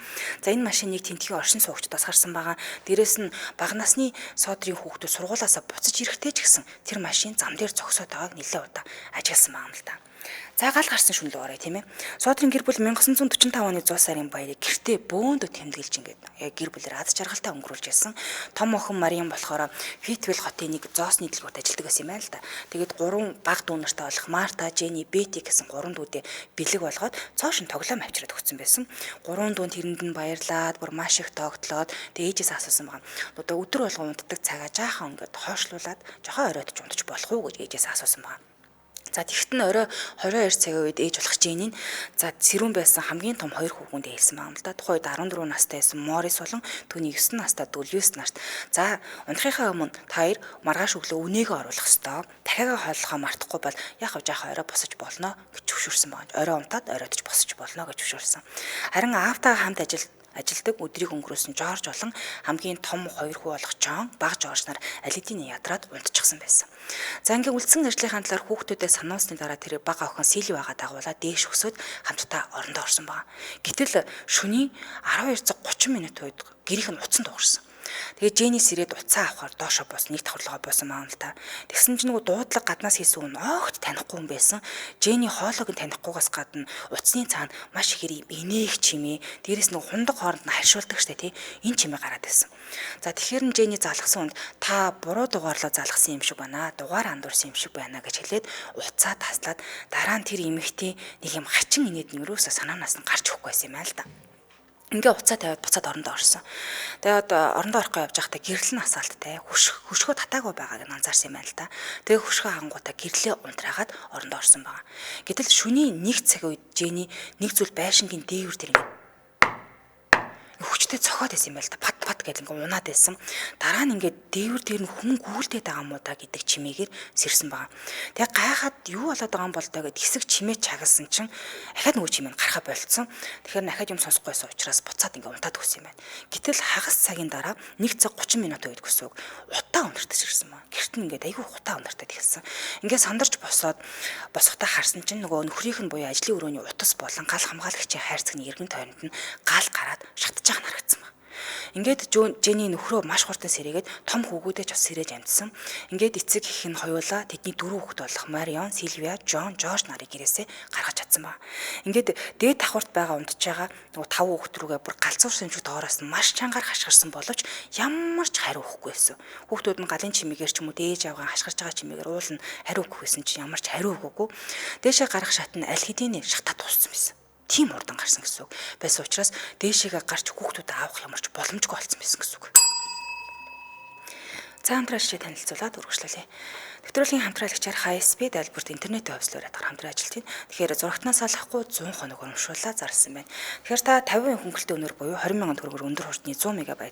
За энэ машиныг тентгийн оршин суугчдаас харсан байгаа. Дээрэс нь бага насны соодрын хүүхдүүд сургуулаасаа буцаж ирэхдээ ч гэсэн тэр машин зам дээр зогсоод байгааг нэлээд удаа ажигласан байгаа юм л да. За гал гарсан шүнлэг орой тийм ээ. Соодрын гэр бүл 1945 оны 100 сарын баярыг гэртээ бөөндө тэмдэглэж ингээд гэр бүлээр аз жаргалтай өнгөрүүлж байсан. Том охин Мариам болохоор Фитвил хотын нэг зоосны дэлгүүрт ажилладаг байсан юм байна л да. Тэгээд 3 бага дүү нартай болох Марта, Жени, Бети гэсэн 3 дүүдээ бэлэг болгоод цоошин тоглоом авчираад өгсөн байсан. 3 дүү тэрэнд нь баярлаад бүр маш их тогтлоод тэгээд ээжээс асуусан байгаа. Одоо өдөр болгон унтдаг цагаа жаахан ингээд хойшлуулад жохоо оройтж унтаж болох уу гэж ээжээс асуусан байгаа. За тэгт нь орой 22 цагийн үед ээж болох Жени нь за цэрүүн байсан хамгийн том хоёр хүүхэндээ хэлсэн байгаа юм л да. Тухайн үед 14 настай байсан Морис болон түүний 9 настай Дүлвис нарт за унахынхаа өмнө та хоёр маргааш өглөө үнэгээ оруулах ёстой. Дахиагаа хооллохоо мартахгүй бол яг жаахан орой босож болно гэж зөвшөөрсөн байгаа. Орой унтаад оройтж босож болно гэж зөвшөөрсөн. Харин аавтайгаа хамт ажилдаг өдрийг өнгөрөөсөн Жорж болон хамгийн том хоёр хүү болох Жон баг Жорж нар алидины ядраад унтчихсан байсан. За ингээ үлдсэн ажлынхаа талаар хүүхдүүдэд сануулсны дараа тэр бага охин Сильвагаа дагуулаад дээш өсөд хамтдаа орондоо орсон байна. Гэтэл шөнийн 12:30 минут үед гэрийнх нь утсан дуурсан. Тэгээд Женис ирээд уцаа авахаар доошо бос нэг давхарлага буусан маа л та. Тэгсэн чинь нөгөө дуудлага гаднаас хийсэн үн огт танихгүй юм байсан. Жени хоолойг нь танихгүйгаас гадна уцсны цаана маш их хэрэв инээх чимээ, дээрэс нь хундаг хооронд нь харьшуулдаг штэ тий. Энэ чимээ гараад байсан. За тэгэхээр нь Жени залгсан үнд та буруу дугаарлаа залгсан юм шиг байна. Дугаар андуурсан юм шиг байна гэж хэлээд уцаа таслаад дараа нь тэр эмэгтэй нэг юм хачин инээд нэрөөсө санаанаас нь гарч өгөхгүй байсан юм аа л та. Ингээ уцаа тавиад буцаад орондоо орсон. Тэгээд орондоо орохгүй явж байхдаа гэрэл нь асаалттай хөшгөө татаагүй байгааг нь анзаарсан юм байна л да. Тэгээд хөшгөө хангуудаа гэрлээ унтраагаад орондоо орсон байгаа. Гэтэл шөнийн 1 цаг үед Жени нэг зүйл байшингийн дээвэр тэр ингээ хүчтэй цохоод байсан юм байна л да. Бат бат гэдэг ингээ унаад байсан. Дараа нь ингээ дээвэр дээр нь хүн гүйлдээд байгаа мó та гэдэг чимээгээр сэрсэн байгаа. Тэгээ гайхаад юу болоод байгаа юм бол та гэд хэсэг чимээ чагалсан чинь ахаад нөгөө чимээ гарахаа болцсон. Тэгэхээр ахаад юм сонсохгүйсэн учраас буцаад ингээ унтаад өгсөн юм байна. Гэтэл хагас цагийн дараа 1 цаг 30 минут үед гэсэн үг утаа өнөртөж ирсэн маа. Гэрт нь ингээ айгүй утаа өнөртөд ихсэн. Ингээ сандарч босохдоо харсан чинь нөгөө нөхрийнх нь буюу ажлын өрөөний утас болон гал хамгаалагчийн хайр цагны эргэн тойронд нь гал гараад шатж байгаа харагдсан ба. Ингээд Жэний нөхрөө маш хурдан сэрээгээд том хүүгүүдээ ч бас сэрээж амжсан. Ингээд эцэг их нь хоёулаа тэдний 4 хүүхэд болох Марион, Сильвия, Жон, Жорж нарыг гэрээсээ гаргаж чадсан ба. Ингээд дээд давхарт байгаа унтж байгаа нөгөө 5 хүүхэд рүүгээ бүр галзуурсан шиг доороос нь маш чангаар хашгирсан боловч ямар ч хариу өгөхгүй байсан. Хүүхдүүд нь галын чимээгээр ч юм уу дээж авгаа хашгирч байгаа чимээгээр уул нь хариу өгөх байсан чинь ямар ч хариу өгөөгүй. Дээшээ гарах шат нь аль хэдийн шатаад туссан байсан. Тийм урдан гарсан гэсэн үг. Байсан учраас дээшээгээ гарч хүүхдүүдэд авах ямарч боломжгүй болсон байсан гэсэн үг. За хамтраа шишээ танилцуулаад үргэлжлүүлье. Нэвтрүүлгийн хамтраалагчаар High-Speed айлбарт интернетийн хувьслоор ятгаар хамтран ажиллаж байна. Тэгэхээр зурагтнаас салахгүй 100 хоног урамшууллаа зарласан байна. Тэгэхээр та 50% хөнгөлөлтөд өнөр буюу 20,000 төгрөгөөр өндөр хурдны 100 МБ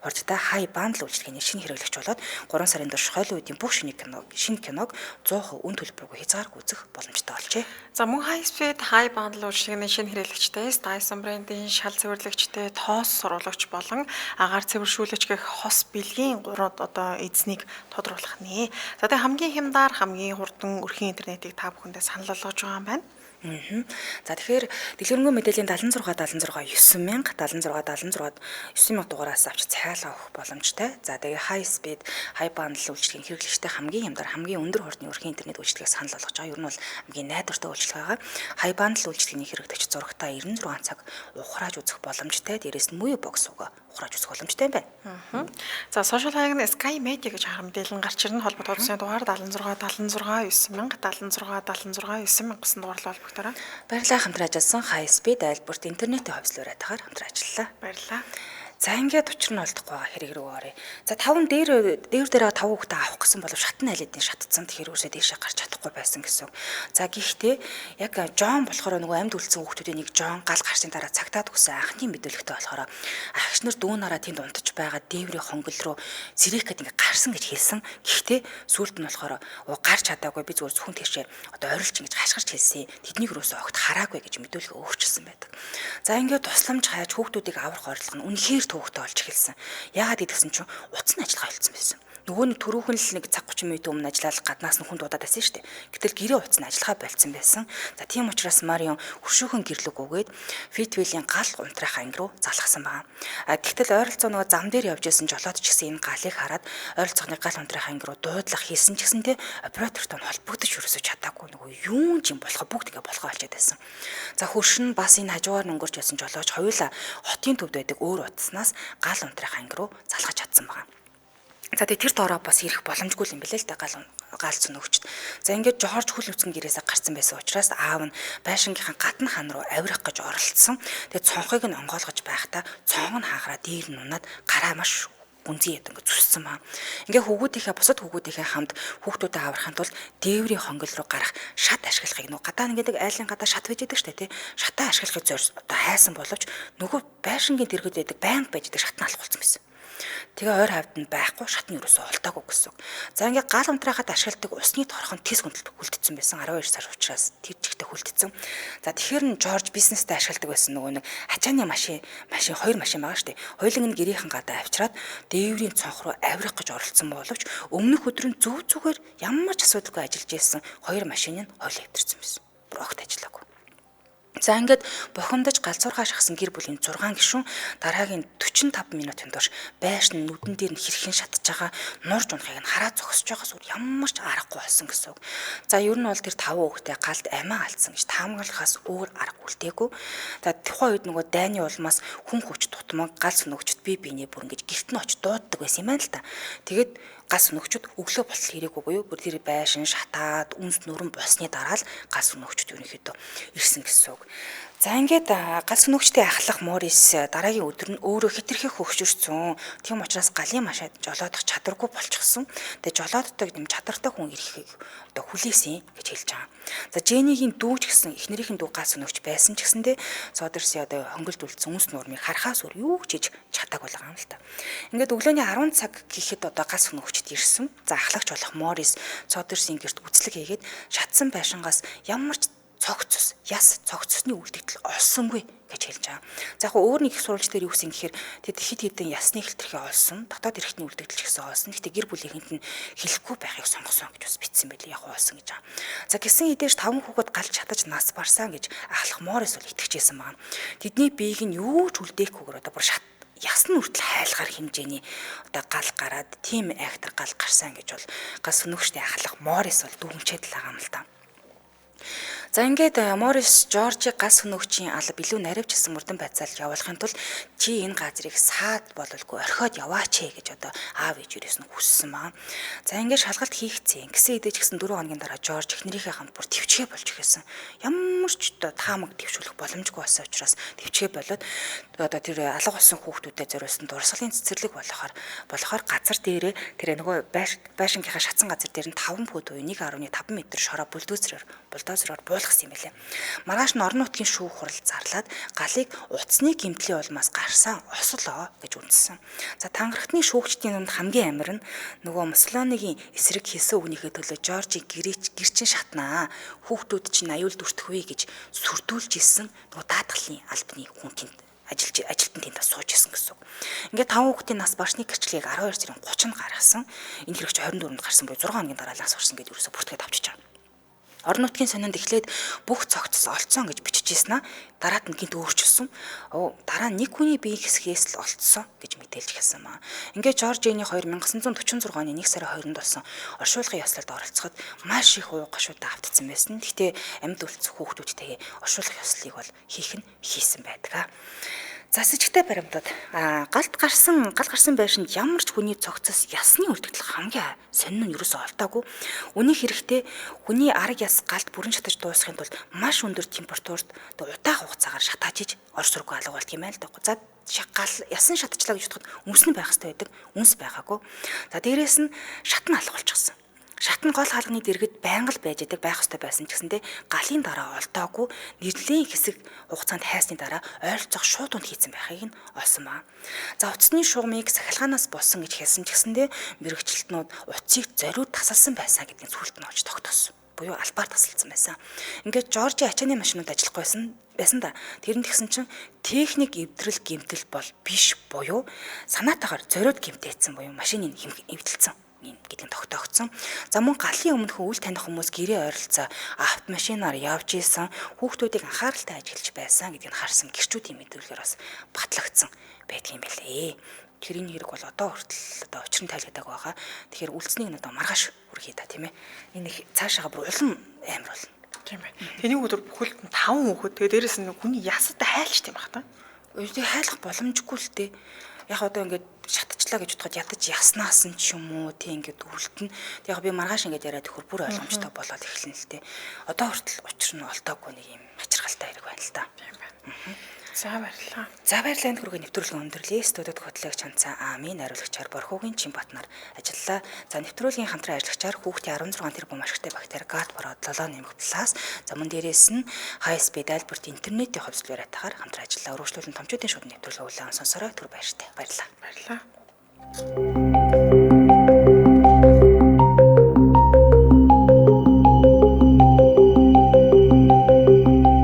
хурдтай High Bundle үйлчилгээний шинэ хэрэглэгч болоод 3 сарын турш хойлын үеийн бүх шинэ киног 100% үн төлбөргүй хязгааргүй үзэх боломжтой болжээ. За мөн High-Speed High Bundle үйлчилгээний шинэ хэрэглэгчтэй Dyson брендийн шал цэвэрлэгчтэй тоос сурвалжлагч болон агаар цэвэршүүлэгч гэх хос бэлгийн 3 одоо эзнийг тодруулах нэ. За тэгээ хамгийн хямдар хамгийн хурдан өрхийн интернетийг та бүхэндээ санал болгож байгаа юм байна. За тэгэхээр дэлгэрэнгүй мэдээллийн 76 9,000 дугаараас авч цайлаа авах боломжтой. За тэгээ High-Speed High Bundle үйлчилгээний хэрэглэгчтэй хамгийн хямдар хамгийн өндөр хурдны өрхийн интернет үйлчилгээг санал болгож байгаа. Ер нь бол хамгийн найдвартай үйлчилгээ байгаа. High Bundle үйлчилгээний хэрэглэгч зурагтаа 96 цаг ухрааж үзэх боломжтой. Дээрээс нь Mui Box угаа ухрааж үзэх боломжтой юм байна. За social хаяг нь Sky Media гэж харам мэдээлэл гарч ирнэ. Холбоо тооцооны дугаар 76 9,000 гэсэн дугаарлал холбогдороо. Баярлалаа хамтран ажилласан High-Speed айлбарт интернетийн хувьслоор ятгаар хамтран ажиллалаа. Баярлалаа. За ингээд учир нь олдохгүй байгаа хэрэг рүү оръё. За 5 дээр 5 хүүхдээ авах гэсэн бол шат нь аль хэдийн шатцсан тэгэхээр үсээ дээшээ гарч чадахгүй байсан гэсэн. За гэхдээ яг Жон болохоор нөгөө амьд үлдсэн хүүхдүүдийн нэг Жон гал гарсны дараа цагтаад өгсөн анхны мэдүүлэгтэй болохоор агч нар дүү нараа тэнд унтаж байгаа дээврийн хонгол руу зэрэг гэдэг ингээд гарсан гэж хэлсэн. Гэхдээ сүүлд нь болохоор гарч чадаагүй би зүгээр зөвхөн тийшээ одоо орилж ингэж хашгирч хэлсэн. Тэднийг юусоо огт хараагүй гэж мэдүүлэг өөрчилсөн байдаг. За ингээд тусламж хайж хүүхдүүдийг аврах орлого нь үнэхээр төвөгтэй болж эхэлсэн. Яагаад гэдгсэн чинь утасны ажиллагаа болцсон байсан. Нөгөө нь түрүүхэн л нэг цаг 30 минут өмнө ажиллаад гаднаас нь хүн дуудаад байсан шүү дээ. Гэтэл гэрээ утасны ажиллагаа болцсон байсан. За тийм учраас Марион хөршөөхөн гэрлэг өгөөд Фитвелийн гал унтрах анги руу залгасан байна. Гэтэл ойролцоо нөгөө зам дээр явж исэн жолоод ч гэсэн энэ галыг хараад ойролцоохны гал унтрах анги руу дуудлах хийсэн ч гэсэнтэй оператортой нь холбогдож өрөөсөж чадаагүй нөгөө юун ч юм болохоо бүгд ингээ болохоо олчод байсан. За хөршин бас энэ хажуугаар өнгөрч байсан жолооч хоёулаа хотын төвд байдаг өөр утаснаас гал унтрах анги руу залгаж чадсан байна. За тэр доороо бас ирэх боломжгүй юм билээ л дээ гал цөнөгчд. За ингээд Жорж хөл нүцгэн гэрээсээ гарсан байсан учраас аав нь байшингийнхаа гадна хан руу авирах гэж оролцсон. Тэгээд цонхыг нь онгоолгож байхдаа цонх нь хаагаараа дээр нь унаад гараа маш гүнзгий ингээд зүссэн маа. Ингээ бусад хүүгүүдийнхээ хамт хүүхдүүдэд аврахын тулд дээврийн хонгол руу гарах шат ашиглахыг нөгөө гадаа ингээд айлын гадаа шат байж байдаг шүү дээ тий. Шатаа ашиглахыг одоо хайсан боловч нөгөө байшингийн дэргэд байдаг байнга байж байдаг шат нь алхуулсан байсан. Тэгээ ойр хавьд нь байхгүй шат нь юусоо олтаагүй гэсэн. За ингээ гал унтраахад ашигладаг усны торхон тис хүндэлт хүлдсэн байсан 12 сар учраас тэр чигтээ хүлдсэн. За тэгэхээр нь Жорж бизнестэй ашигладаг байсан нөгөө нэг ачааны машин 2 машин байгаа шүү дээ. Хоёуланг нь гэрийнхэн гадаа авчираад дээврийн цонх руу авирах гэж оролцсон боловч өмнөх өдөр нь зүгээр ямар ч асуудалгүй ажиллаж байсан 2 машин нь хойлоо хэвтэрсэн байсан. Бүр огт ажиллаагүй. За ингээд бухимдаж галзуургаа шахсан гэр бүлийн 6 гишүүн дараагийн 45 минутын турш байшин нүдэн дээр нь хэрхэн шатж байгаа нурж унахыг нь хараад зогсож байгаас өөр ямар ч аргагүй болсон гэсэн үг. За ер нь бол тэр 5 хүүхдээ галд амиа алдсан гэж таамаглахаас өөр арга үлдээгүй. За тухайн үед нөгөө дайны улмаас хүн хүч тутмаг гал сүнөгчд бие биенээ бүр ингэж гэрт нь очиж дууддаг байсан юм байна л та. Тэгээд гал сүнөгчд өглөө болтол хэрэггүй буюу бүр тэр байшин шатаад үнс нүрэн босны дараа л гал сүнөгчд ерөнхийдөө ирсэн гэсэн үг. За ингээд галс өнөөгчтэй ахлах Морис дараагийн өдөр нь өөрөө хитрхи хөгшөрсөн. Тийм учраас галын машаад жолоодох чадваргүй болчихсон. Тэгээ жолооддог юм чадвартай хүн ирэхийг одоо хүлээсэн гэж хэлж байгаа. За Женигийн дүү ч гэсэн эхнэрийн дүү галс өнөөгч байсан ч гэсэндээ Содерси одоо хөнгөлт үлдсэн үнс нуурмыг харахаас өөр юу ч хийж чадаагүй байгаа юм л та. Ингээд өглөөний 10 цаг гэхэд одоо галс өнөөгчд ирсэн. За ахлагч болох Морис Содерсийн гэрт үзлэг хийгээд шатсан байшингаас ямар ч цогцос, яс цогцосны үлдэгдэл олсонгүй гэж хэлж байгаа. За яг өөр нэг их сурвалж дээр юу гэсэн гэхээр тэд хид хідэн ясны хэлтрхээ олсон, дотоод эрхтний үлдэгдэл ч гэсэн олсон. Гэхдээ гэр бүлийнхэнд нь хэлэхгүй байхыг сонгосон гэж бас бичсэн байлээ яг олсон гэж байгаа. За гисэн эдэж 5 хүүхэд галж чадаж нас барсан гэж ахлах Морис бол итгэжсэн байна. Тэдний биеийг нь юу ч үлдээхгүйгээр одоо бүр шат ясны хүртэл хайлахар хэмжээний одоо гал гараад тийм айхтар гал гарсан гэж бол галс өнөөгчтэй ахлах Морис бол дүгнчээд л байгаа юм л та. За ингээд Морис Жоржийг галс өнөөгчийн алба илүү наривчсан мөрдөн байцаалж явуулахын тулд чи энэ газрыг саад бололгүй орхиод яваач гэж одоо аав ээжээрээс нь хүссэн байна. За ингээд шалгалт хийгцэн. Гисэн эдэж гисэн 4 хоногийн дараа Жорж эхнэрийнхээ хамт бүр төвчгээ болж ирсэн. Ямар ч одоо таамаг төвшүүлэх боломжгүй байсан учраас төвчгээ болоод одоо тэр алга болсон хүүхдүүдэд зориулсан дурсгалын цэцэрлэг болохоор газар дээрээ тэр нөгөө байшингийнхаа шатсан газар дээр нь 5 фут буюу 1.5 м шороо бульдозероор буулгасан юм байлээ. Маргааш нь орон нутгийн шүүх хурал зарлаад галыг утасны гэмтлийн улмаас гарсан ослоо гэж үндсэн. За тангарахтны шүүгчдийн дунд хамгийн амир нь нөгөө Муссолинигийн эсрэг хийсэн үгнийхээ төлөө Жоржийг гэрчин шатнаа. Хүүхдүүд чинь аюул дүртэх үе гэж сүрдүүлж исэн нөгөө даатгалын албаны хүн тэнд ажилтан тэнд сууж исэн гэсэн. Ингээд 5 хүүхдийн нас барсны гэрчлэгийг 12 сарын 30-нд гаргасан. Энэ хэрэгч 24-нд гарсан буюу 6 хоногийн дараа нас барсан гэж юусоо бүртгээд авчиж байгаа. Орон нутгийн сонинд эхлээд бүх цогцос олцсон гэж бичижсэн аа. Дараад нь гинт өөрчилсөн. Дараа нь нэг хүний биеийн хэсгээс л олцсон гэж мэдээлж хэлсэн маа. Ингээд Жорж Жени 1946 оны 1 сарын 2-нд болсон оршуулгын ёслолд оролцоход маш их уу гашуудаа автцсан байсан. Гэхдээ амьд үлдсэн хүүхдүүдтэйгээ оршуулгын ёслолыг бол хийх нь хийсэн байдаг. За сэжигтэй баримтууд гал гарсан байшинд ямар ч хүний цогцос ясны үлдэгдэл хамгийн сонин нь ерөөсөө олдоогүй. Үнийг хэрэгтэй хүний арга яс галд бүрэн шатаж дуусгахын тулд маш өндөр температурт удаах хугацаагаар шатааж иж ор сургуу алга болт юм байл да. За гал ясан шатчлаа гэж бодоход үнс нь байх хэрэгтэй байдаг. Үнс байгаагүй. За дээрээс нь шат нь алга болчихсон. Шатны гол хаалганы дэргэд байнга л байж байгаа байх ёстой байсан ч гэсэндээ галын дараа олдоогүй нэрлийн хэсэг хугацаанд хайсны дараа ойролцоох шуудунд хийцэн байхыг нь олсон ба. За утасны шугамыг сахилгаанаас болсон гэж хэлсэн ч гэсэндээ мэрэгчлэлтнүүд утсыг зориуд тасалсан байсан гэдгийг сүлд нь олж тогтоосон. Буюу албаар тасалсан байсан. Ингээд Жоржийн ачааны машинууд ажиллахгүй байсан да. Тэрэнд гисэн чинь техник эвдрэл гэмтэл бол биш буюу санаатаагаар зориуд гэмтээсэн буюу машиныг эвдэлсэн гэдгийг тогтоогдсон. За мөн галын өмнөх үйл таних хүмүүс гэрээ ойролцоо автомашинаар явж исэн хүүхдүүдийг анхааралтай ажиллаж байсан гэдгийг харсан гэрчүүдийн мэдүүлгээр бас батлагдсан байдгийн байлээ. Тэрийн хэрэг бол одоо хүртэл одоо учрын тайлгадаг байгаа. Тэгэхээр үлдснийг нь одоо маргааш хүргье та тийм ээ. Энэ цаашаага бүр улам амар болно. Тийм ээ. Тэний өдөр бүхэл 5 хүүхэд тэгээ дээрэс нь хүний ястай хайлч тийм бах та. Үгүй хайлах боломжгүй л дээ. Яг одоо ингээд шатчлаа гэж бодоход ядаж яснаас нь ч юм уу тий ингээд үлдэн. Яг би маргааш ингээд яриад өгөхөр бүр ойлгомжтой болоод эхэлнэ л дээ. Одоо хүртэл учир нь олдоогүй нэг юм хачиргалтай хэрэг байна л да. Тийм байна. За баярлалаа. За баярлалаа энэ хүргээ нэвтрүүлгийн өндөрлөө. Студид хөтлөгч Чанцаа Амийн хариулагчаар Борхогийн Чинбатнаар ажиллалаа. За нэвтрүүлгийн хамтран ажиллагчаар хүүхдийн 16 тэрбум ашигтай бактери Gat-Pro 7 нэмэх талаас за мөн дээрээс нь high speed альберт интернетийн хувьслаар атахаар хамтран ажиллалаа. Өргөжлүүлэн томчуудын шууд нэвтрүүлгээ улаан сонсороо түр баяртай. Баярлалаа. Баярлалаа.